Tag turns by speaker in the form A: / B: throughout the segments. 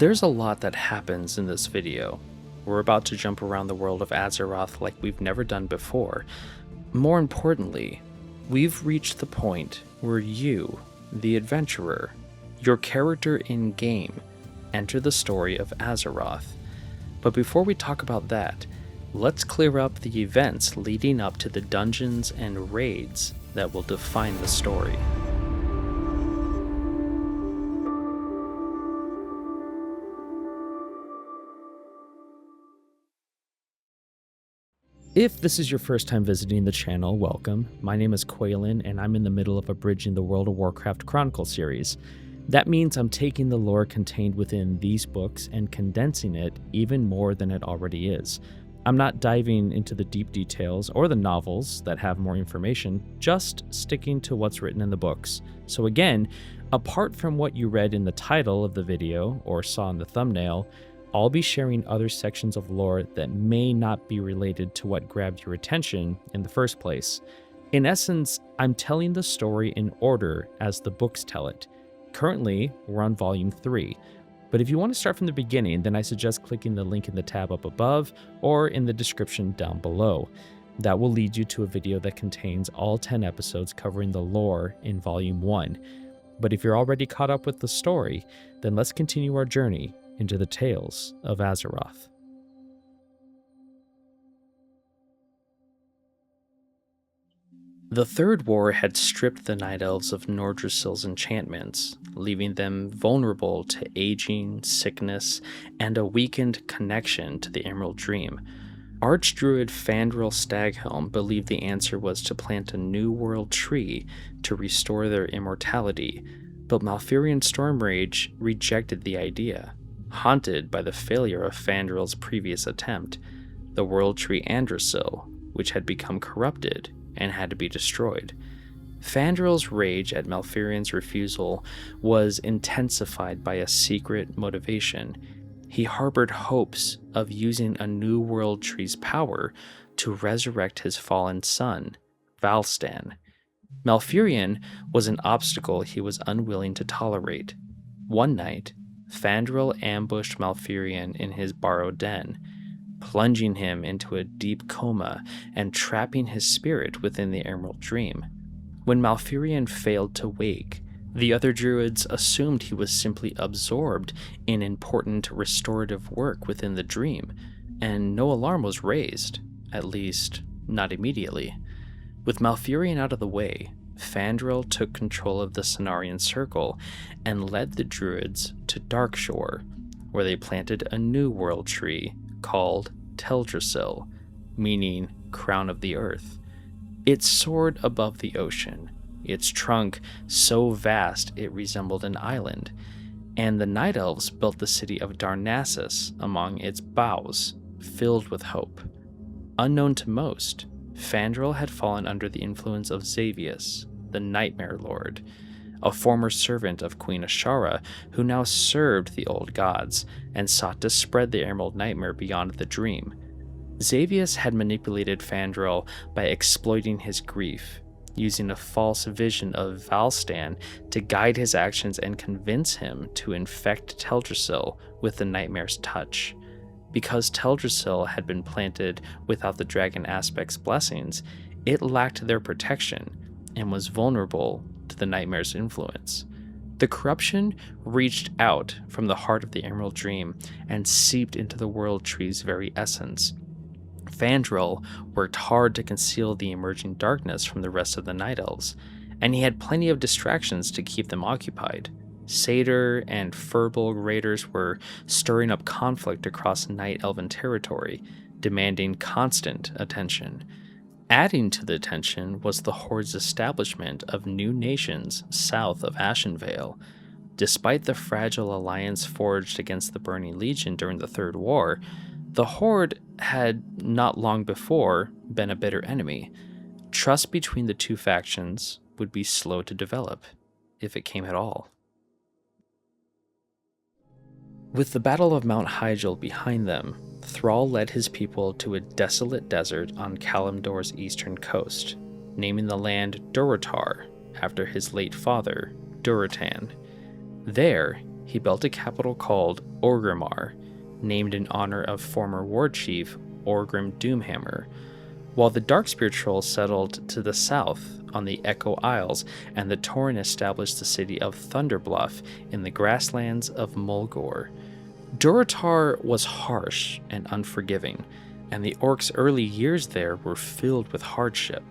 A: There's a lot that happens in this video. We're about to jump around the world of Azeroth like we've never done before. More importantly, we've reached the point where you, the adventurer, your character in-game, enter the story of Azeroth. But before we talk about that, let's clear up the events leading up to the dungeons and raids that will define the story. If this is your first time visiting the channel, welcome. My name is Quaylen, and I'm in the middle of a Bridging the World of Warcraft Chronicle series. That means I'm taking the lore contained within these books and condensing it even more than it already is. I'm not diving into the deep details or the novels that have more information, just sticking to what's written in the books. So again, apart from what you read in the title of the video or saw in the thumbnail, I'll be sharing other sections of lore that may not be related to what grabbed your attention in the first place. In essence, I'm telling the story in order as the books tell it. Currently, we're on Volume 3, but if you want to start from the beginning, then I suggest clicking the link in the tab up above or in the description down below. That will lead you to a video that contains all 10 episodes covering the lore in Volume 1. But if you're already caught up with the story, then let's continue our journey into the tales of Azeroth. The Third War had stripped the Night Elves of Nordrassil's enchantments, leaving them vulnerable to aging, sickness, and a weakened connection to the Emerald Dream. Archdruid Fandral Staghelm believed the answer was to plant a new world tree to restore their immortality, but Malfurion Stormrage rejected the idea. Haunted by the failure of Fandral's previous attempt, the world tree Andrassil, which had become corrupted and had to be destroyed. Fandral's rage at Malfurion's refusal was intensified by a secret motivation. He harbored hopes of using a new world tree's power to resurrect his fallen son, Valstan. Malfurion was an obstacle he was unwilling to tolerate. One night, Fandral ambushed Malfurion in his borrowed den, plunging him into a deep coma and trapping his spirit within the Emerald Dream. When Malfurion failed to wake, the other druids assumed he was simply absorbed in important restorative work within the dream, and no alarm was raised, at least not immediately. With Malfurion out of the way, Fandral took control of the Cenarian Circle and led the druids to Darkshore, where they planted a new world tree called Teldrassil, meaning Crown of the Earth. It soared above the ocean, its trunk so vast it resembled an island, and the Night Elves built the city of Darnassus among its boughs, filled with hope. Unknown to most, Fandral had fallen under the influence of Xavius, the Nightmare Lord, a former servant of Queen Ashara who now served the old gods and sought to spread the Emerald Nightmare beyond the dream. Xavius had manipulated Fandral by exploiting his grief, using a false vision of Valstan to guide his actions and convince him to infect Teldrassil with the Nightmare's touch. Because Teldrassil had been planted without the Dragon Aspect's blessings, it lacked their protection and was vulnerable to the Nightmare's influence. The corruption reached out from the heart of the Emerald Dream and seeped into the world tree's very essence. Fandral worked hard to conceal the emerging darkness from the rest of the Night Elves, and he had plenty of distractions to keep them occupied. Satyr and Furbolg raiders were stirring up conflict across Night Elven territory, demanding constant attention. Adding to the tension was the Horde's establishment of new nations south of Ashenvale. Despite the fragile alliance forged against the Burning Legion during the Third War, the Horde had not long before been a bitter enemy. Trust between the two factions would be slow to develop, if it came at all. With the Battle of Mount Hyjal behind them, Thrall led his people to a desolate desert on Kalimdor's eastern coast, naming the land Durotar after his late father, Durotan. There, he built a capital called Orgrimmar, named in honor of former war chief Orgrim Doomhammer, while the Darkspear Trolls settled to the south on the Echo Isles, and the Tauren established the city of Thunderbluff in the grasslands of Mulgore. Durotar was harsh and unforgiving, and the orcs' early years there were filled with hardship.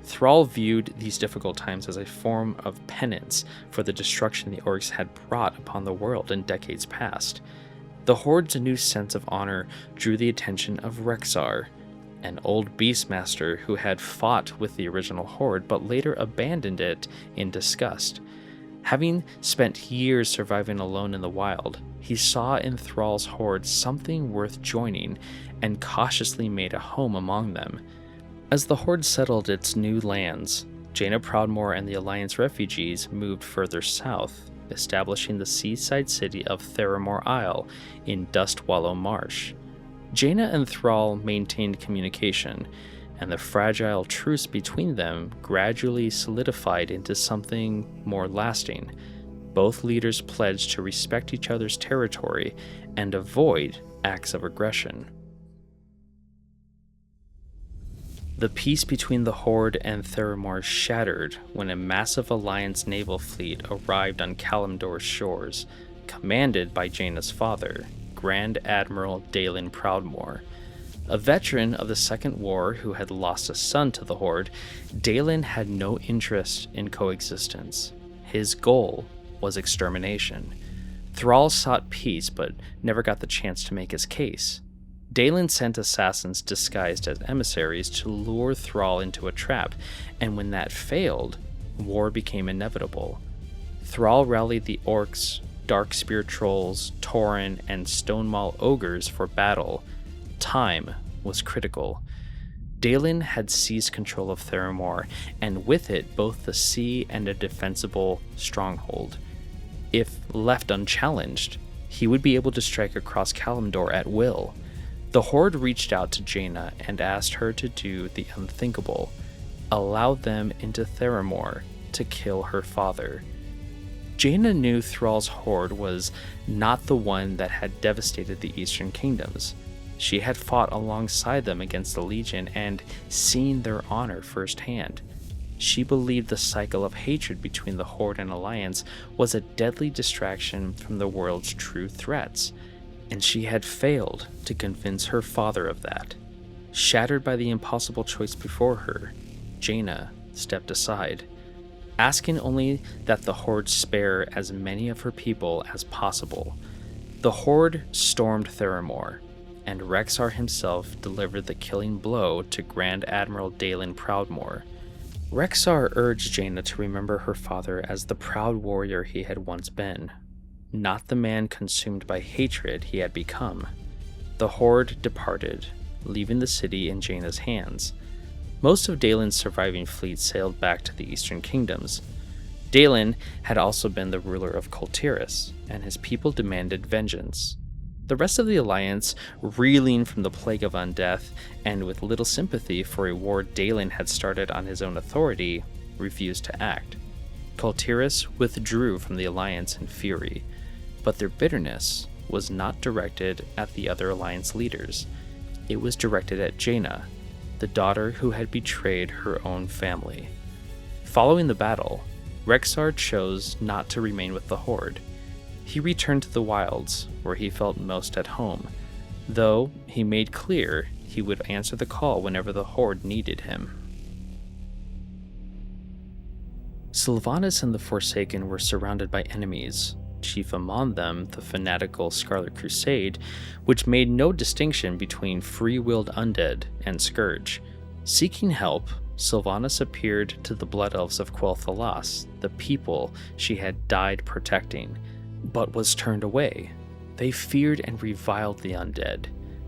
A: Thrall viewed these difficult times as a form of penance for the destruction the orcs had brought upon the world in decades past. The Horde's new sense of honor drew the attention of Rexxar, an old beastmaster who had fought with the original Horde but later abandoned it in disgust. Having spent years surviving alone in the wild, he saw in Thrall's Horde something worth joining and cautiously made a home among them. As the Horde settled its new lands, Jaina Proudmoore and the Alliance refugees moved further south, establishing the seaside city of Theramore Isle in Dustwallow Marsh. Jaina and Thrall maintained communication, and the fragile truce between them gradually solidified into something more lasting. Both leaders pledged to respect each other's territory and avoid acts of aggression. The peace between the Horde and Theramore shattered when a massive Alliance naval fleet arrived on Kalimdor's shores, commanded by Jaina's father, Grand Admiral Dalen Proudmoore. A veteran of the Second War who had lost a son to the Horde, Dalen had no interest in coexistence. His goal was extermination. Thrall sought peace but never got the chance to make his case. Dalen sent assassins disguised as emissaries to lure Thrall into a trap, and when that failed, war became inevitable. Thrall rallied the orcs, Darkspear Trolls, Tauren, and Stonemaul Ogres for battle. Time was critical. Dalen had seized control of Theramore, and with it both the sea and a defensible stronghold. If left unchallenged, he would be able to strike across Kalimdor at will. The Horde reached out to Jaina and asked her to do the unthinkable, allow them into Theramore to kill her father. Jaina knew Thrall's Horde was not the one that had devastated the Eastern Kingdoms. She had fought alongside them against the Legion and seen their honor firsthand. She believed the cycle of hatred between the Horde and Alliance was a deadly distraction from the world's true threats, and she had failed to convince her father of that. Shattered by the impossible choice before her, Jaina stepped aside, asking only that the Horde spare as many of her people as possible. The Horde stormed Theramore, and Rexxar himself delivered the killing blow to Grand Admiral Dalen Proudmoore. Rexxar urged Jaina to remember her father as the proud warrior he had once been, not the man consumed by hatred he had become. The Horde departed, leaving the city in Jaina's hands. Most of Dalen's surviving fleet sailed back to the Eastern Kingdoms. Dalen had also been the ruler of Tiras, and his people demanded vengeance. The rest of the Alliance, reeling from the plague of undeath and with little sympathy for a war Dalen had started on his own authority, refused to act. Tiras withdrew from the Alliance in fury, but their bitterness was not directed at the other Alliance leaders. It was directed at Jaina, the daughter who had betrayed her own family. Following the battle, Rexxar chose not to remain with the Horde. He returned to the wilds, where he felt most at home, though he made clear he would answer the call whenever the Horde needed him. Sylvanas and the Forsaken were surrounded by enemies, chief among them the fanatical Scarlet Crusade, which made no distinction between free-willed undead and Scourge. Seeking help, Sylvanas appeared to the Blood Elves of Quel'Thalas, the people she had died protecting, but was turned away. They feared and reviled the undead.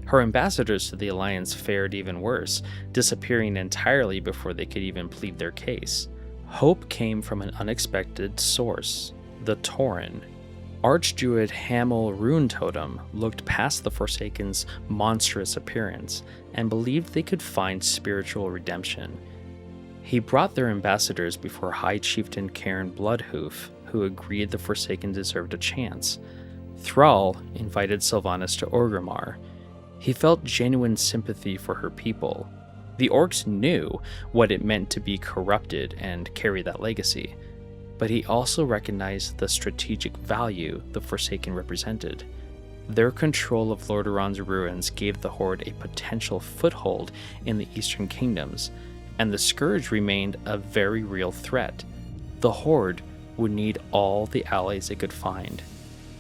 A: Her ambassadors to the Alliance fared even worse, disappearing entirely before they could even plead their case. Hope came from an unexpected source, the Tauren. Archdruid Hamel Runetotem looked past the Forsaken's monstrous appearance and believed they could find spiritual redemption. He brought their ambassadors before High Chieftain Cairn Bloodhoof, who agreed the Forsaken deserved a chance. Thrall invited Sylvanas to Orgrimmar. He felt genuine sympathy for her people. The orcs knew what it meant to be corrupted and carry that legacy, but he also recognized the strategic value the Forsaken represented. Their control of Lordaeron's ruins gave the Horde a potential foothold in the Eastern Kingdoms, and the Scourge remained a very real threat. The Horde would need all the allies it could find.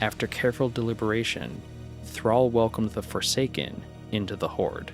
A: After careful deliberation, Thrall welcomed the Forsaken into the Horde.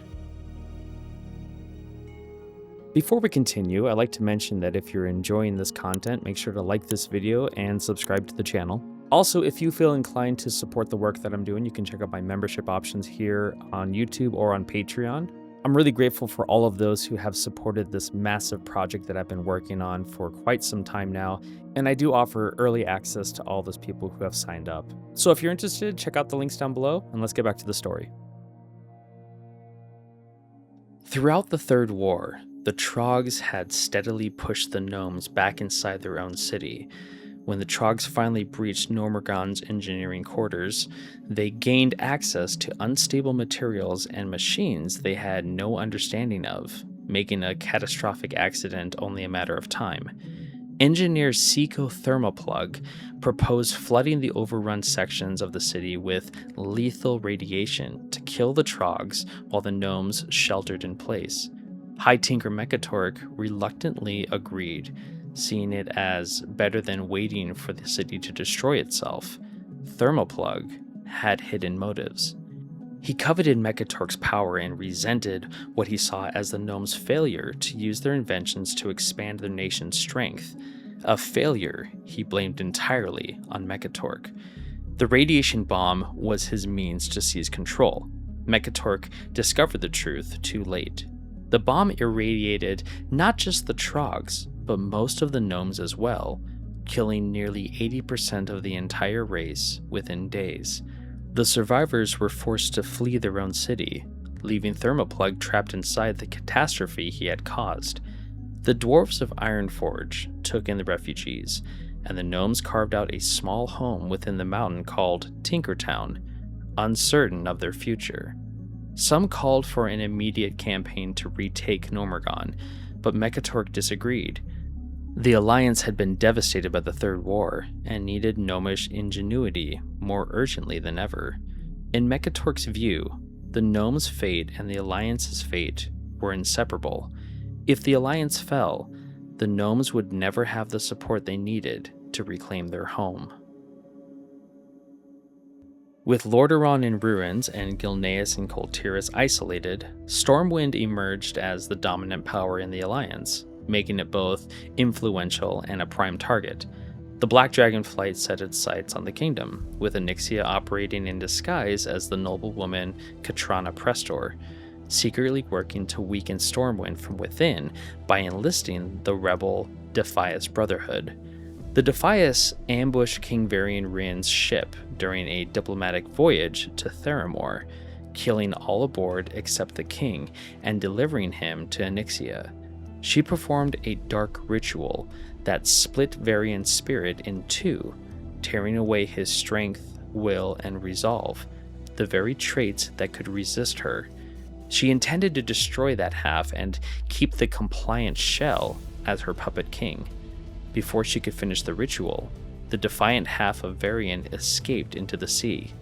A: Before we continue, I'd like to mention that if you're enjoying this content, make sure to like this video and subscribe to the channel. Also, if you feel inclined to support the work that I'm doing, you can check out my membership options here on YouTube or on Patreon. I'm really grateful for all of those who have supported this massive project that I've been working on for quite some time now, and I do offer early access to all those people who have signed up. So if you're interested, check out the links down below, and let's get back to the story. Throughout the Third War, the Trogs had steadily pushed the gnomes back inside their own city. When the Trogs finally breached Gnomeregan's engineering quarters, they gained access to unstable materials and machines they had no understanding of, making a catastrophic accident only a matter of time. Engineer Seco Thermoplug proposed flooding the overrun sections of the city with lethal radiation to kill the Trogs while the gnomes sheltered in place. High Tinker Mechatork reluctantly agreed, seeing it as better than waiting for the city to destroy itself. Thermoplug had hidden motives. He coveted Mechatork's power and resented what he saw as the gnomes' failure to use their inventions to expand their nation's strength, a failure he blamed entirely on Mechatork. The radiation bomb was his means to seize control. Mechatork discovered the truth too late. The bomb irradiated not just the Trogs, but most of the gnomes as well, killing nearly 80% of the entire race within days. The survivors were forced to flee their own city, leaving Thermoplug trapped inside the catastrophe he had caused. The dwarves of Ironforge took in the refugees, and the gnomes carved out a small home within the mountain called Tinkertown, uncertain of their future. Some called for an immediate campaign to retake Gnomeregan, but Mechatork disagreed. The Alliance had been devastated by the Third War and needed gnomish ingenuity more urgently than ever. In Mechatork's view, the gnomes' fate and the Alliance's fate were inseparable. If the Alliance fell, the gnomes would never have the support they needed to reclaim their home. With Lordaeron in ruins and Gilneas and Tiras isolated, Stormwind emerged as the dominant power in the Alliance, making it both influential and a prime target. The Black Dragonflight set its sights on the kingdom, with Onyxia operating in disguise as the noblewoman Katrana Prestor, secretly working to weaken Stormwind from within by enlisting the rebel Defias Brotherhood. The Defias ambushed King Varian Ryn's ship during a diplomatic voyage to Theramore, killing all aboard except the king and delivering him to Onyxia. She performed a dark ritual that split Varian's spirit in two, tearing away his strength, will, and resolve, the very traits that could resist her. She intended to destroy that half and keep the compliant shell as her puppet king. Before she could finish the ritual, the defiant half of Varian escaped into the sea.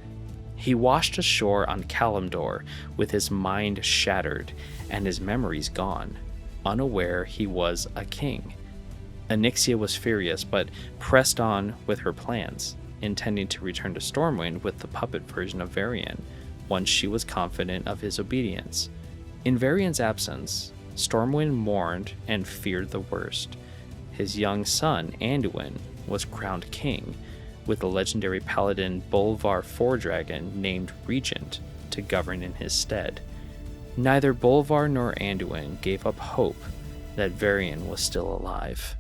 A: He washed ashore on Kalimdor with his mind shattered and his memories gone, unaware he was a king. Onyxia was furious, but pressed on with her plans, intending to return to Stormwind with the puppet version of Varian, once she was confident of his obedience. In Varian's absence, Stormwind mourned and feared the worst. His young son, Anduin, was crowned king, with the legendary paladin Vol.3 named regent to govern in his stead. Neither Bolvar nor Anduin gave up hope that Varian was still alive.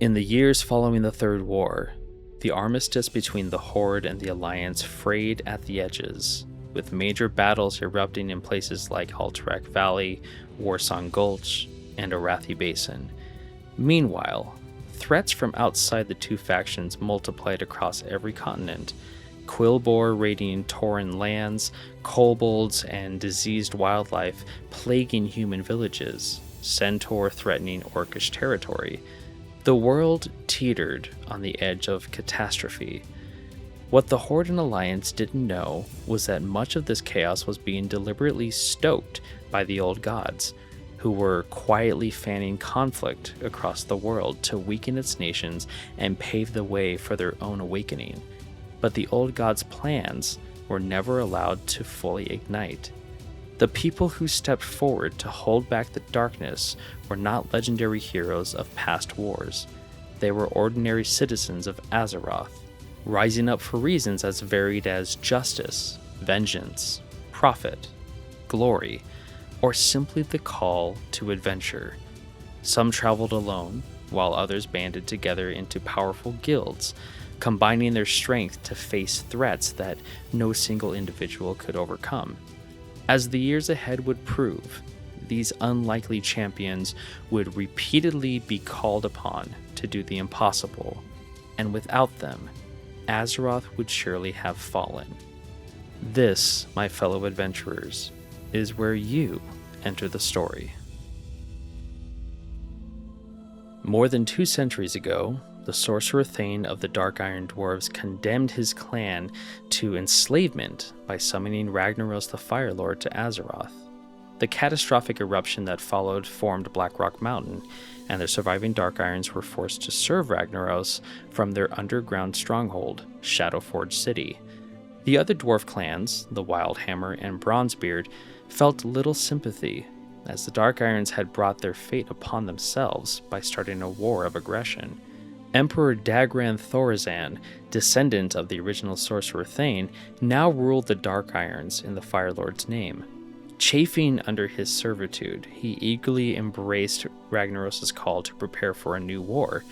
A: In the years following the Third War, the armistice between the Horde and the Alliance frayed at the edges, with major battles erupting in places like Alterac Valley, Warsong Gulch, and Arathi Basin. Meanwhile, threats from outside the two factions multiplied across every continent. Quillboar raiding Tauren lands, kobolds and diseased wildlife plaguing human villages, Centaur threatening Orcish territory. The world teetered on the edge of catastrophe. What the Horde and Alliance didn't know was that much of this chaos was being deliberately stoked by the old gods, who were quietly fanning conflict across the world to weaken its nations and pave the way for their own awakening. But the old gods' plans were never allowed to fully ignite. The people who stepped forward to hold back the darkness were not legendary heroes of past wars. They were ordinary citizens of Azeroth, rising up for reasons as varied as justice, vengeance, profit, glory, or simply the call to adventure. Some traveled alone, while others banded together into powerful guilds, combining their strength to face threats that no single individual could overcome. As the years ahead would prove, these unlikely champions would repeatedly be called upon to do the impossible, and without them, Azeroth would surely have fallen. This, my fellow adventurers, is where you enter the story. More than 2 centuries ago, the sorcerer Thane of the Dark Iron Dwarves condemned his clan to enslavement by summoning Ragnaros the Fire Lord to Azeroth. The catastrophic eruption that followed formed Blackrock Mountain, and the surviving Dark Irons were forced to serve Ragnaros from their underground stronghold, Shadowforge City. The other dwarf clans, the Wildhammer and Bronzebeard, felt little sympathy, as the Dark Irons had brought their fate upon themselves by starting a war of aggression. Emperor Dagran Thorazan, descendant of the original Sorcerer Thane, now ruled the Dark Irons in the Fire Lord's name. Chafing under his servitude, he eagerly embraced Ragnaros' call to prepare for a new war,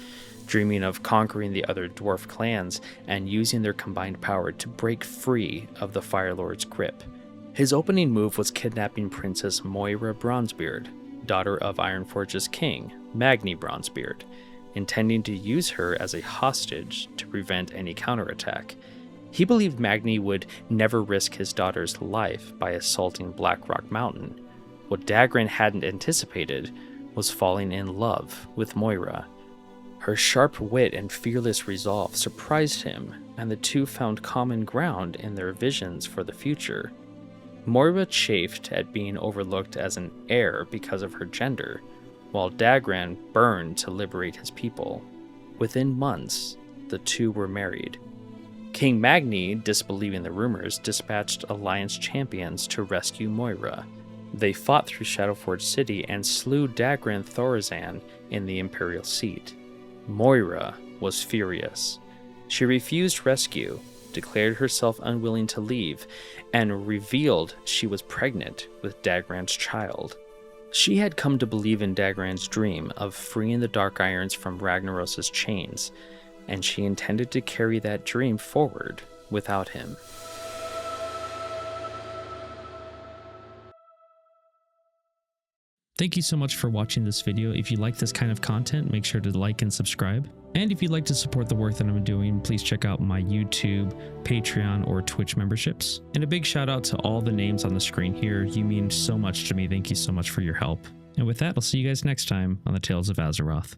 A: dreaming of conquering the other dwarf clans and using their combined power to break free of the Fire Lord's grip. His opening move was kidnapping Princess Moira Bronzebeard, daughter of Ironforge's king, Magni Bronzebeard, intending to use her as a hostage to prevent any counterattack. He believed Magni would never risk his daughter's life by assaulting Blackrock Mountain. What Dagran hadn't anticipated was falling in love with Moira. Her sharp wit and fearless resolve surprised him, and the two found common ground in their visions for the future. Moira chafed at being overlooked as an heir because of her gender, while Dagran burned to liberate his people. Within months, the two were married. King Magni, disbelieving the rumors, dispatched Alliance champions to rescue Moira. They fought through Shadowforge City and slew Dagran Thorazan in the Imperial seat. Moira was furious. She refused rescue, declared herself unwilling to leave, and revealed she was pregnant with Dagran's child. She had come to believe in Dagran's dream of freeing the Dark Irons from Ragnaros' chains, and she intended to carry that dream forward without him.
B: Thank you so much for watching this video. If you like this kind of content, make sure to like and subscribe. And if you'd like to support the work that I'm doing, please check out my YouTube, Patreon, or Twitch memberships. And a big shout out to all the names on the screen here. You mean so much to me. Thank you so much for your help. And with that, I'll see you guys next time on the Tales of Azeroth.